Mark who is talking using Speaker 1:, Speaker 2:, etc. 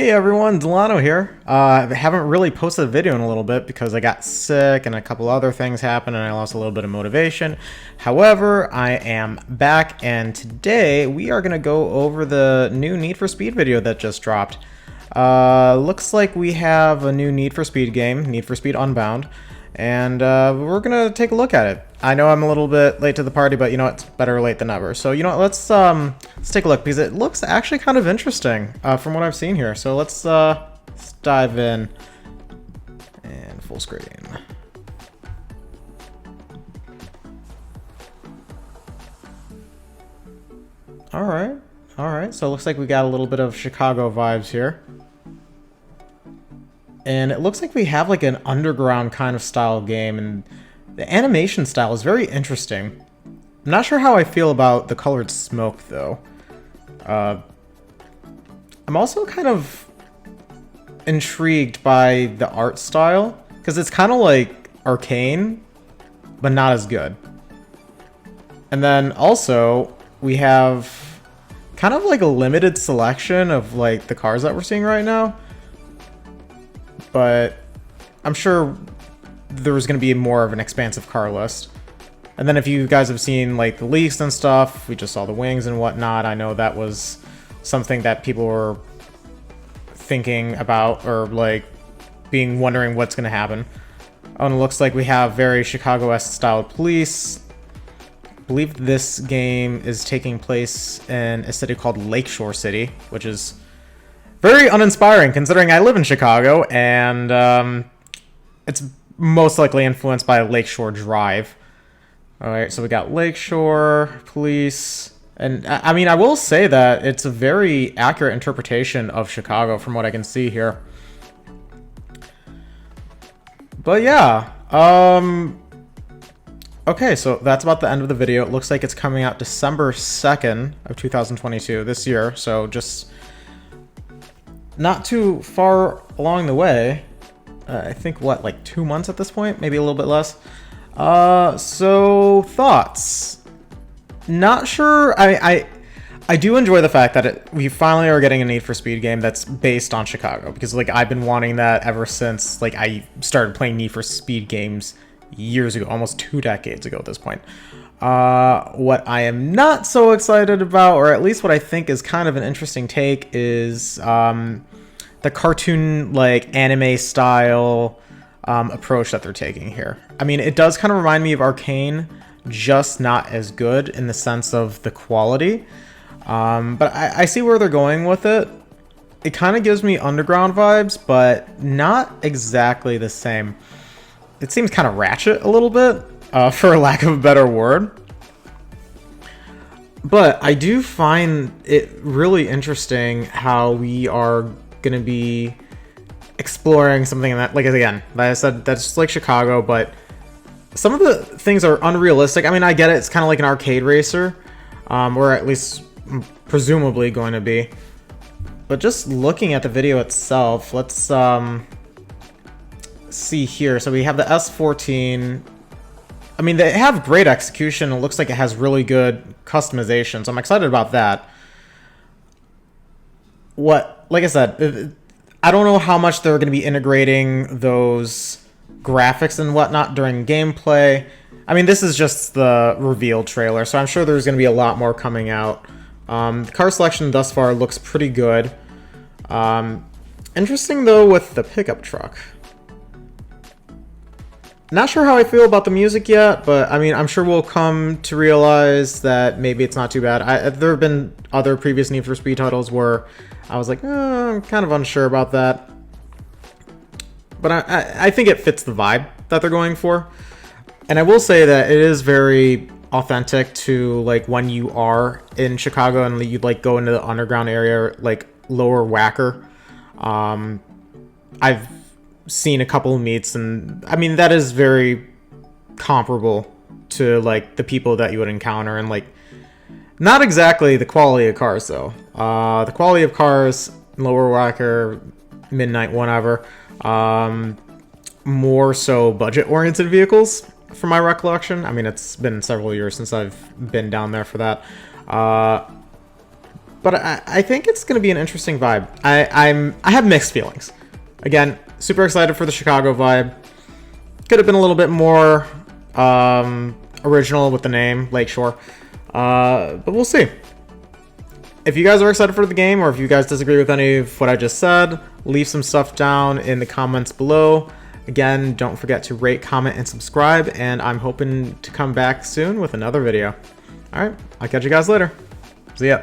Speaker 1: Hey everyone, Delano here. I haven't really posted a video in a little bit because I got sick and a couple other things happened and I lost a little bit of motivation. However, I am back and today we are going to go over the new Need for Speed video that just dropped. Looks like we have a new Need for Speed game, Need for Speed Unbound, and we're going to take a look at it. I know I'm a little bit late to the party, but you know what? It's better late than never. So you know what? Let's take a look because it looks actually kind of interesting from what I've seen here. So let's dive in and full screen. All right. So it looks like we got a little bit of Chicago vibes here. And it looks like we have like an underground kind of style game, and the animation style is very interesting. I'm not sure how I feel about the colored smoke though. I'm also kind of intrigued by the art style, because it's kind of like Arcane, but not as good. And then also, we have kind of like a limited selection of like the cars that we're seeing right now. But I'm sure there's going to be more of an expansive car list. And then if you guys have seen like the leaks and stuff, we just saw the wings and whatnot. I know that was something that people were thinking about or like wondering what's going to happen. Oh, and it looks like we have very Chicago-esque styled police. I believe this game is taking place in a city called Lakeshore City, which is very uninspiring considering I live in Chicago, and it's most likely influenced by Lakeshore Drive. Alright, so we got Lakeshore, police, and I mean, I will say that it's a very accurate interpretation of Chicago from what I can see here. But yeah, okay, so that's about the end of the video. It looks like it's coming out December 2nd of 2022, this year, so just not too far along the way. I think, what, like 2 months at this point? Maybe a little bit less. So, thoughts. Not sure. I do enjoy the fact that we finally are getting a Need for Speed game that's based on Chicago. Because, like, I've been wanting that ever since, like, I started playing Need for Speed games years ago. Almost 2 decades ago at this point. What I am not so excited about, or at least what I think is kind of an interesting take, is the cartoon, like, anime style approach that they're taking here. I mean, it does kind of remind me of Arcane, just not as good in the sense of the quality. But I see where they're going with it. It kind of gives me Underground vibes, but not exactly the same. It seems kind of ratchet a little bit, for lack of a better word. But I do find it really interesting how we are going to be exploring something in that, like, again, like I said, that's like Chicago, but some of the things are unrealistic. I mean, I get it. It's kind of like an arcade racer, or at least presumably going to be. But just looking at the video itself, let's see here. So we have the S14. I mean, they have great execution. It looks like it has really good customization, so I'm excited about that. Like I said, I don't know how much they're going to be integrating those graphics and whatnot during gameplay. I mean, this is just the reveal trailer, so I'm sure there's going to be a lot more coming out. The car selection thus far looks pretty good. Interesting, though, with the pickup truck. Not sure how I feel about the music yet, but I mean, I'm sure we'll come to realize that maybe it's not too bad. There have been other previous Need for Speed titles where I was like, I'm kind of unsure about that. But I think it fits the vibe that they're going for. And I will say that it is very authentic to, like, when you are in Chicago and you, like, go into the underground area, like Lower Wacker. I've seen a couple of meets, and I mean, that is very comparable to, like, the people that you would encounter, and, like, not exactly the quality of cars though. The quality of cars, Lower Wacker, Midnight, whatever, more so budget oriented vehicles from my recollection. I mean, it's been several years since I've been down there for that. But I think it's going to be an interesting vibe. I have mixed feelings. Again, super excited for the Chicago vibe. Could have been a little bit more original with the name, Lakeshore. But we'll see. If you guys are excited for the game, or if you guys disagree with any of what I just said, leave some stuff down in the comments below. Again, don't forget to rate, comment, and subscribe, and I'm hoping to come back soon with another video. Alright, I'll catch you guys later. See ya.